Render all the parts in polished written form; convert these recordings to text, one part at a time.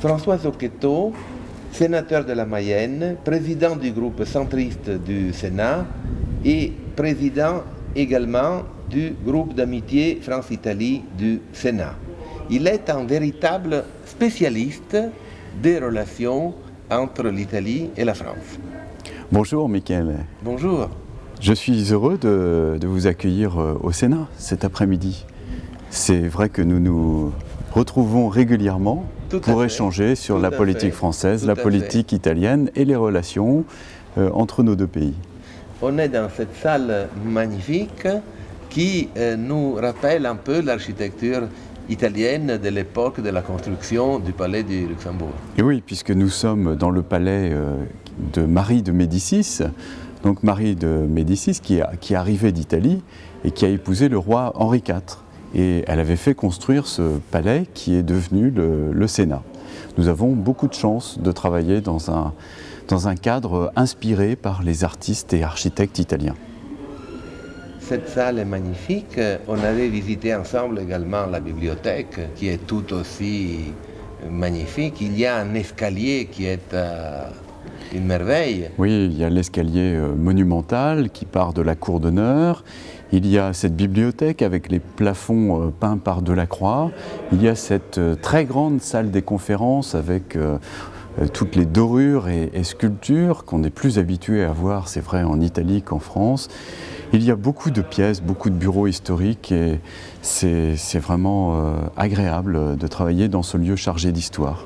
François Zocchetto, sénateur de la Mayenne, président du groupe centriste du Sénat et président également du groupe d'amitié France-Italie du Sénat. Il est un véritable spécialiste des relations entre l'Italie et la France. Bonjour Mickaël. Bonjour. Je suis heureux de vous accueillir au Sénat cet après-midi. C'est vrai que nous nous retrouvons régulièrement pour échanger sur la politique française, la politique italienne et les relations entre nos deux pays. On est dans cette salle magnifique qui nous rappelle un peu l'architecture italienne de l'époque de la construction du palais du Luxembourg. Et oui, puisque nous sommes dans le palais de Marie de Médicis, donc Marie de Médicis qui est arrivée d'Italie et qui a épousé le roi Henri IV. Et elle avait fait construire ce palais qui est devenu le Sénat. Nous avons beaucoup de chance de travailler dans un cadre inspiré par les artistes et architectes italiens. Cette salle est magnifique. On avait visité ensemble également la bibliothèque qui est tout aussi magnifique. Il y a un escalier qui est une merveille. Oui, il y a l'escalier monumental qui part de la cour d'honneur. Il y a cette bibliothèque avec les plafonds peints par Delacroix. Il y a cette très grande salle des conférences avec toutes les dorures et sculptures qu'on est plus habitué à voir, c'est vrai, en Italie qu'en France. Il y a beaucoup de pièces, beaucoup de bureaux historiques et c'est vraiment agréable de travailler dans ce lieu chargé d'histoire.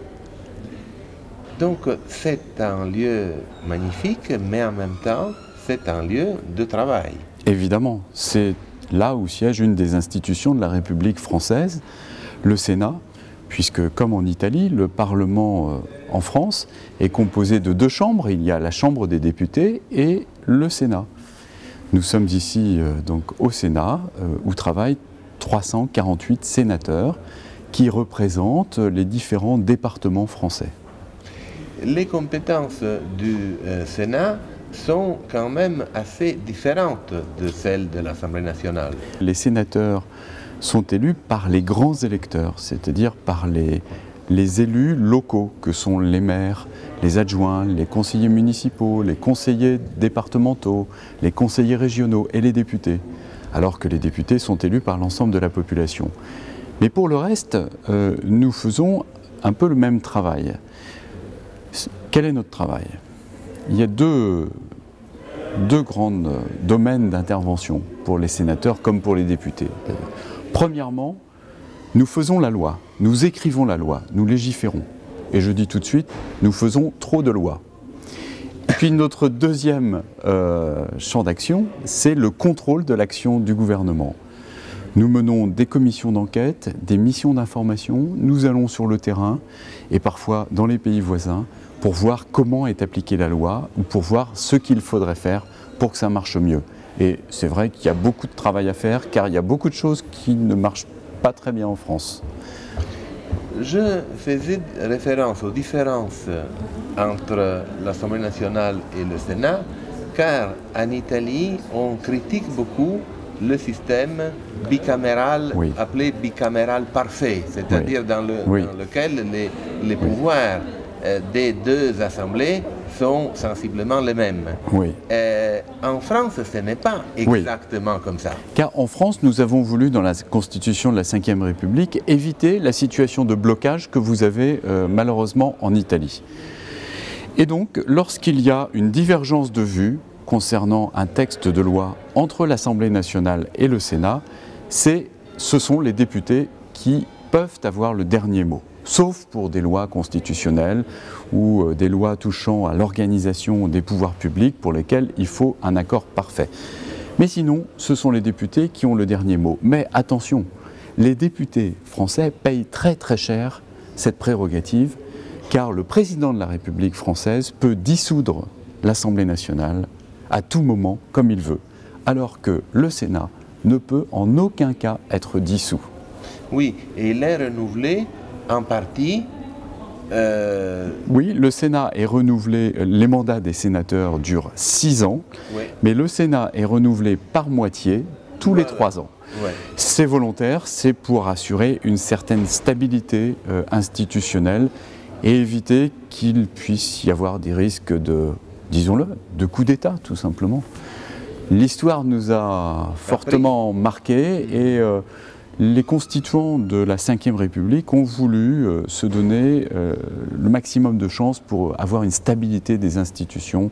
Donc c'est un lieu magnifique, mais en même temps, c'est un lieu de travail. Évidemment, c'est là où siège une des institutions de la République française, le Sénat, puisque comme en Italie, le Parlement en France est composé de deux chambres. Il y a la Chambre des députés et le Sénat. Nous sommes ici donc au Sénat où travaillent 348 sénateurs qui représentent les différents départements français. Les compétences du Sénat sont quand même assez différentes de celles de l'Assemblée nationale. Les sénateurs sont élus par les grands électeurs, c'est-à-dire par les élus locaux que sont les maires, les adjoints, les conseillers municipaux, les conseillers départementaux, les conseillers régionaux et les députés, alors que les députés sont élus par l'ensemble de la population. Mais pour le reste, nous faisons un peu le même travail. Quel est notre travail ? Il y a deux grands domaines d'intervention pour les sénateurs comme pour les députés. Premièrement, nous faisons la loi, nous écrivons la loi, nous légiférons. Et je dis tout de suite, nous faisons trop de lois. Et puis notre deuxième champ d'action, c'est le contrôle de l'action du gouvernement. Nous menons des commissions d'enquête, des missions d'information, nous allons sur le terrain et parfois dans les pays voisins pour voir comment est appliquée la loi ou pour voir ce qu'il faudrait faire pour que ça marche mieux. Et c'est vrai qu'il y a beaucoup de travail à faire car il y a beaucoup de choses qui ne marchent pas très bien en France. Je faisais référence aux différences entre l'Assemblée nationale et le Sénat car en Italie on critique beaucoup le système bicaméral, oui, appelé bicaméral parfait, c'est-à-dire oui, dans lequel les pouvoirs des deux assemblées sont sensiblement les mêmes. Oui. En France, ce n'est pas exactement comme ça. Car en France, nous avons voulu, dans la Constitution de la Ve République, éviter la situation de blocage que vous avez malheureusement en Italie. Et donc, lorsqu'il y a une divergence de vues concernant un texte de loi entre l'Assemblée nationale et le Sénat, ce sont les députés qui peuvent avoir le dernier mot. Sauf pour des lois constitutionnelles ou des lois touchant à l'organisation des pouvoirs publics pour lesquelles il faut un accord parfait. Mais sinon, ce sont les députés qui ont le dernier mot. Mais attention, les députés français payent très très cher cette prérogative, car le président de la République française peut dissoudre l'Assemblée nationale à tout moment, comme il veut, alors que le Sénat ne peut en aucun cas être dissous. Oui, et il est renouvelé en partie. Oui, le Sénat est renouvelé, les mandats des sénateurs durent 6 ans, Oui. mais le Sénat est renouvelé par moitié tous les 3 ans. Ouais. C'est volontaire, c'est pour assurer une certaine stabilité institutionnelle et éviter qu'il puisse y avoir des risques de, disons-le, de coup d'État tout simplement. L'histoire nous a fortement marqués et les constituants de la Ve République ont voulu se donner le maximum de chances pour avoir une stabilité des institutions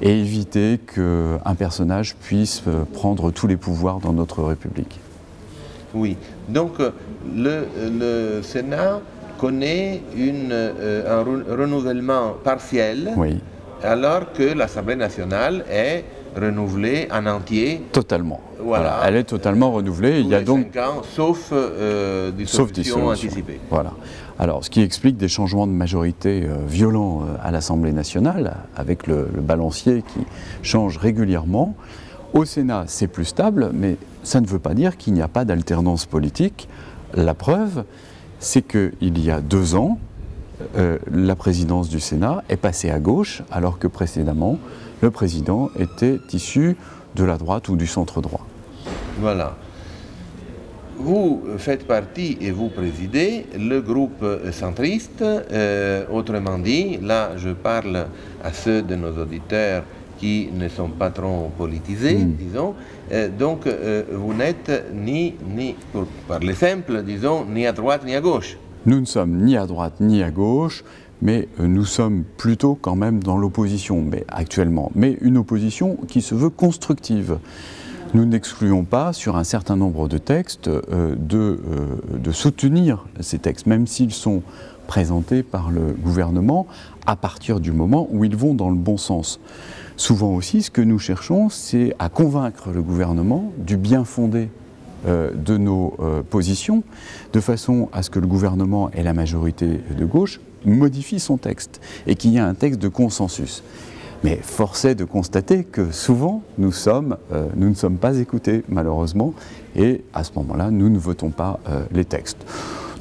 et éviter qu'un personnage puisse prendre tous les pouvoirs dans notre République. Oui, donc le Sénat connaît un renouvellement partiel, Oui, alors que l'Assemblée nationale est renouvelée en entier. totalement. Voilà. Elle est totalement renouvelée. Tous Il y a les donc 5 ans, sauf dissolution anticipée. Voilà. Alors, ce qui explique des changements de majorité violents à l'Assemblée nationale, avec le balancier qui change régulièrement. Au Sénat, c'est plus stable, mais ça ne veut pas dire qu'il n'y a pas d'alternance politique. La preuve, c'est qu'il y a 2 ans, la présidence du Sénat est passée à gauche, alors que précédemment, le président était issu de la droite ou du centre droit. Voilà. Vous faites partie et vous présidez le groupe centriste, autrement dit, là je parle à ceux de nos auditeurs qui ne sont pas trop politisés, disons, donc vous n'êtes ni, pour parler simple, disons, ni à droite ni à gauche. Nous ne sommes ni à droite ni à gauche, mais nous sommes plutôt quand même dans l'opposition, mais actuellement. Mais une opposition qui se veut constructive. Nous n'excluons pas, sur un certain nombre de textes, de soutenir ces textes, même s'ils sont présentés par le gouvernement, à partir du moment où ils vont dans le bon sens. Souvent aussi, ce que nous cherchons, c'est à convaincre le gouvernement du bien fondé de nos positions, de façon à ce que le gouvernement et la majorité de gauche modifient son texte et qu'il y ait un texte de consensus. Mais force est de constater que souvent, nous ne sommes pas écoutés, malheureusement, et à ce moment-là, nous ne votons pas les textes.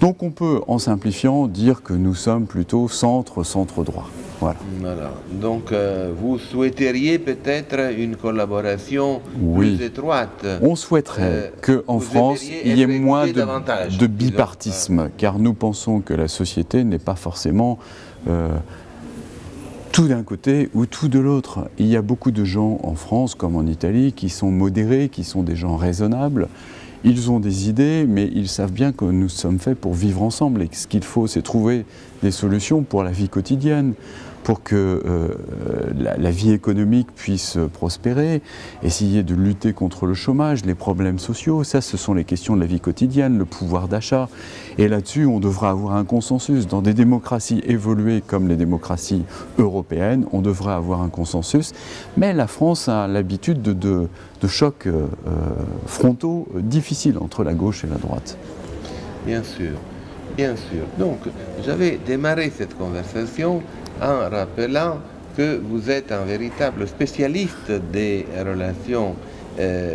Donc on peut, en simplifiant, dire que nous sommes plutôt centre-droit. Voilà. Voilà. Donc vous souhaiteriez peut-être une collaboration Oui. plus étroite. On souhaiterait qu'en France, il y ait moins de bipartisme, car nous pensons que la société n'est pas forcément tout d'un côté ou tout de l'autre. Il y a beaucoup de gens en France, comme en Italie, qui sont modérés, qui sont des gens raisonnables. Ils ont des idées, mais ils savent bien que nous sommes faits pour vivre ensemble et que ce qu'il faut, c'est trouver des solutions pour la vie quotidienne, pour que la vie économique puisse prospérer, essayer de lutter contre le chômage, les problèmes sociaux. Ça, ce sont les questions de la vie quotidienne, le pouvoir d'achat. Et là-dessus, on devra avoir un consensus. Dans des démocraties évoluées comme les démocraties européennes, on devrait avoir un consensus. Mais la France a l'habitude de chocs frontaux difficiles entre la gauche et la droite. Bien sûr, bien sûr. Donc, j'avais démarré cette conversation en rappelant que vous êtes un véritable spécialiste des relations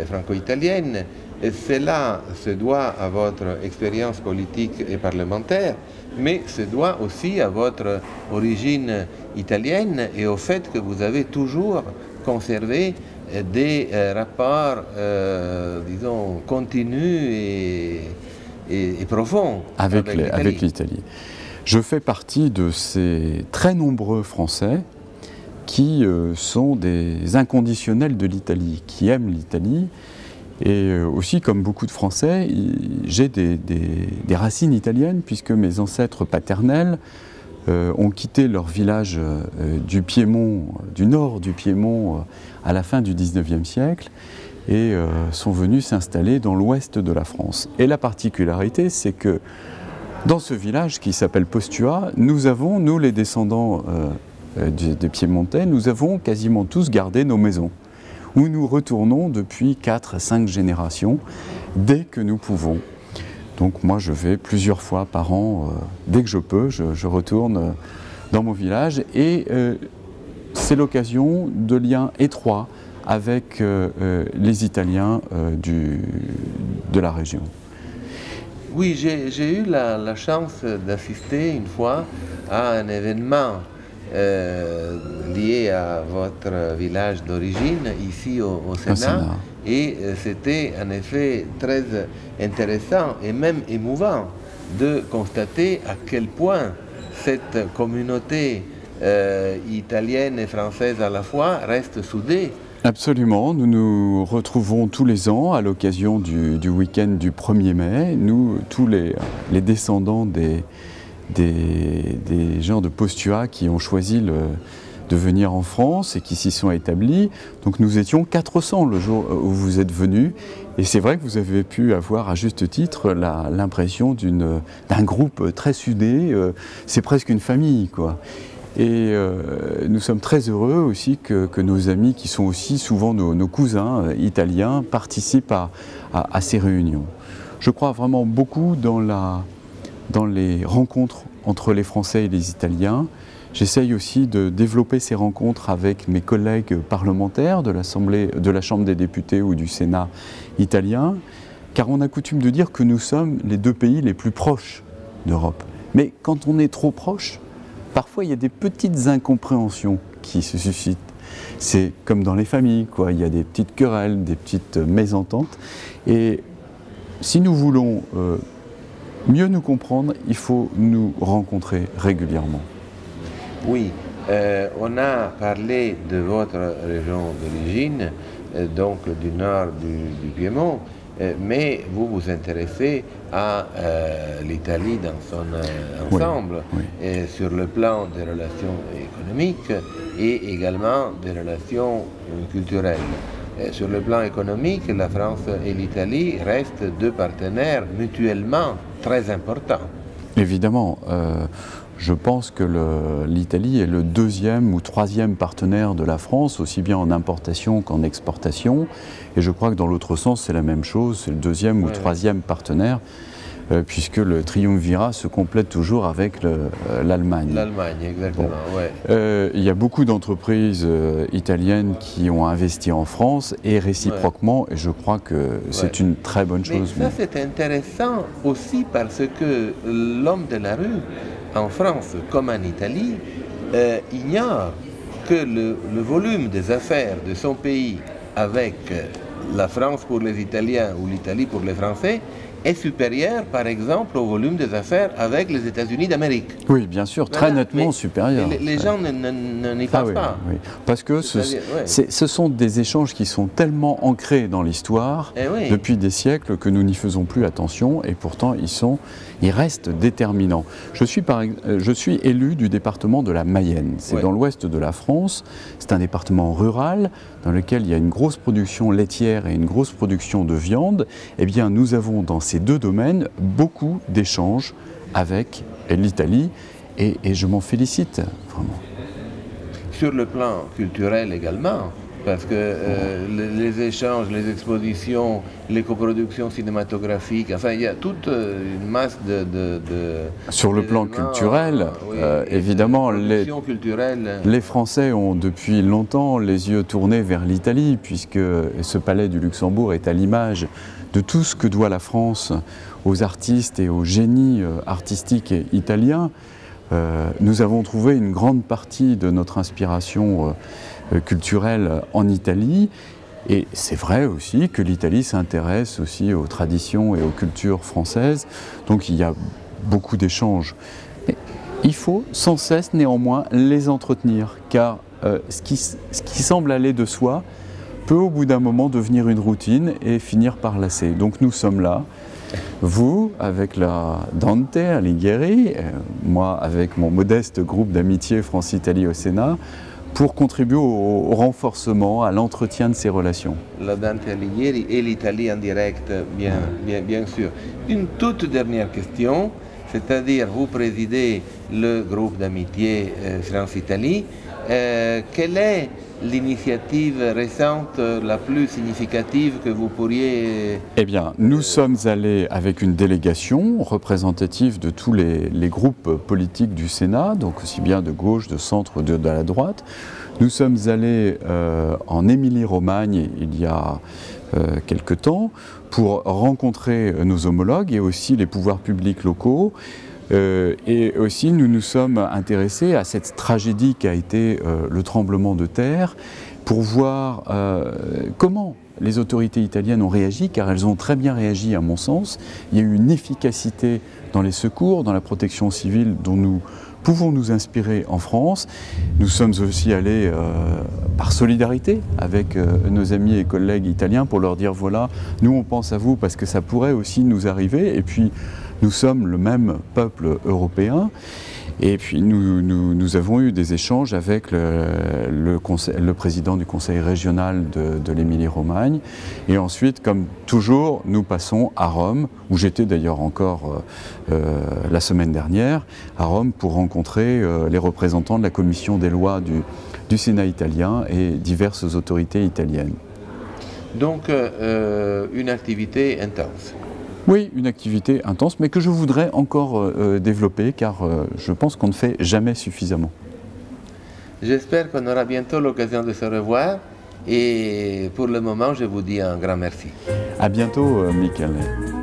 franco-italiennes. Et cela se doit à votre expérience politique et parlementaire, mais se doit aussi à votre origine italienne et au fait que vous avez toujours conservé des rapports, disons, continus et profonds avec l'Italie. Je fais partie de ces très nombreux Français qui sont des inconditionnels de l'Italie, qui aiment l'Italie. Et aussi, comme beaucoup de Français, j'ai des racines italiennes, puisque mes ancêtres paternels ont quitté leur village du Piémont, du nord du Piémont, à la fin du XIXe siècle, et sont venus s'installer dans l'ouest de la France. Et la particularité, c'est que dans ce village qui s'appelle Postua, nous avons, nous les descendants des Piémontais, nous avons quasiment tous gardé nos maisons. où nous retournons depuis 4 à 5 générations, dès que nous pouvons. Donc moi je vais plusieurs fois par an, dès que je peux, je retourne dans mon village et c'est l'occasion de liens étroits avec les Italiens de la région. Oui, j'ai eu la chance d'assister une fois à un événement lié à votre village d'origine, ici au Sénat. Et c'était en effet très intéressant et même émouvant de constater à quel point cette communauté italienne et française à la fois reste soudée. Absolument, nous nous retrouvons tous les ans à l'occasion du week-end du 1er mai. Nous, tous les descendants des gens de Postua qui ont choisi de venir en France et qui s'y sont établis. Donc nous étions 400 le jour où vous êtes venus. Et c'est vrai que vous avez pu avoir à juste titre l'impression d'un groupe très soudé. C'est presque une famille, quoi. Et nous sommes très heureux aussi que nos amis, qui sont aussi souvent nos cousins italiens, participent à ces réunions. Je crois vraiment beaucoup dans les rencontres entre les Français et les Italiens. J'essaye aussi de développer ces rencontres avec mes collègues parlementaires de la Chambre des députés ou du Sénat italien, car on a coutume de dire que nous sommes les 2 pays les plus proches d'Europe. Mais quand on est trop proche, parfois il y a des petites incompréhensions qui se suscitent. C'est comme dans les familles, quoi. Il y a des petites querelles, des petites mésententes. Et si nous voulons mieux nous comprendre, il faut nous rencontrer régulièrement. Oui, on a parlé de votre région d'origine, donc du nord du Piémont, mais vous vous intéressez à l'Italie dans son ensemble, oui. Et sur le plan des relations économiques et également des relations culturelles. Sur le plan économique, la France et l'Italie restent 2 partenaires mutuellement très importants. Évidemment, je pense que l'Italie est le 2e ou 3e partenaire de la France, aussi bien en importation qu'en exportation. Et je crois que dans l'autre sens, c'est la même chose, c'est le 2e ou 3e partenaire, puisque le triumvirat se complète toujours avec l'Allemagne. L'Allemagne, exactement, bon. Ouais. Il y a beaucoup d'entreprises italiennes qui ont investi en France et réciproquement, et je crois que c'est une très bonne chose. Mais ça, c'est intéressant aussi parce que l'homme de la rue, en France comme en Italie, ignore que le volume des affaires de son pays avec la France pour les Italiens ou l'Italie pour les Français est supérieur, par exemple, au volume des affaires avec les États-Unis d'Amérique. Oui, bien sûr, très nettement supérieur. Les gens n'y pensent pas. Oui. Parce que ce sont des échanges qui sont tellement ancrés dans l'histoire depuis des siècles que nous n'y faisons plus attention et pourtant ils restent déterminants. Je suis élu du département de la Mayenne. C'est dans l'ouest de la France. C'est un département rural dans lequel il y a une grosse production laitière et une grosse production de viande. Eh bien, nous avons dans ces 2 domaines beaucoup d'échanges avec l'Italie et je m'en félicite vraiment. Sur le plan culturel également, parce que les échanges, les expositions, les coproductions cinématographiques, enfin il y a toute une masse de sur le plan culturel, évidemment, les Français ont depuis longtemps les yeux tournés vers l'Italie, puisque ce palais du Luxembourg est à l'image de tout ce que doit la France aux artistes et au génie artistique italien. Nous avons trouvé une grande partie de notre inspiration culturelle en Italie. Et c'est vrai aussi que l'Italie s'intéresse aussi aux traditions et aux cultures françaises. Donc il y a beaucoup d'échanges. Mais il faut sans cesse néanmoins les entretenir, car ce qui semble aller de soi peut au bout d'un moment devenir une routine et finir par lasser. Donc nous sommes là, vous avec la Dante Alighieri, moi avec mon modeste groupe d'amitié France-Italie au Sénat, pour contribuer au renforcement, à l'entretien de ces relations. La Dante Alighieri et l'Italie en direct, bien sûr. Une toute dernière question, c'est-à-dire vous présidez le groupe d'amitié France-Italie. quelle est l'initiative récente la plus significative que vous pourriez... Eh bien, nous sommes allés avec une délégation représentative de tous les groupes politiques du Sénat, donc aussi bien de gauche, de centre, de la droite. Nous sommes allés en Émilie-Romagne il y a quelque temps pour rencontrer nos homologues et aussi les pouvoirs publics locaux. Et aussi, nous nous sommes intéressés à cette tragédie qu'a été le tremblement de terre pour voir comment les autorités italiennes ont réagi, car elles ont très bien réagi à mon sens. Il y a eu une efficacité dans les secours, dans la protection civile dont nous pouvons nous inspirer en France. Nous sommes aussi allés par solidarité avec nos amis et collègues italiens pour leur dire voilà, nous on pense à vous parce que ça pourrait aussi nous arriver. Et puis nous sommes le même peuple européen. Et puis nous avons eu des échanges avec le président du conseil régional de l'Émilie-Romagne. Et ensuite, comme toujours, nous passons à Rome, où j'étais d'ailleurs encore la semaine dernière, à Rome pour rencontrer les représentants de la commission des lois du Sénat italien et diverses autorités italiennes. Donc une activité intense. Oui, une activité intense, mais que je voudrais encore développer, car je pense qu'on ne fait jamais suffisamment. J'espère qu'on aura bientôt l'occasion de se revoir, et pour le moment, je vous dis un grand merci. À bientôt, Michele.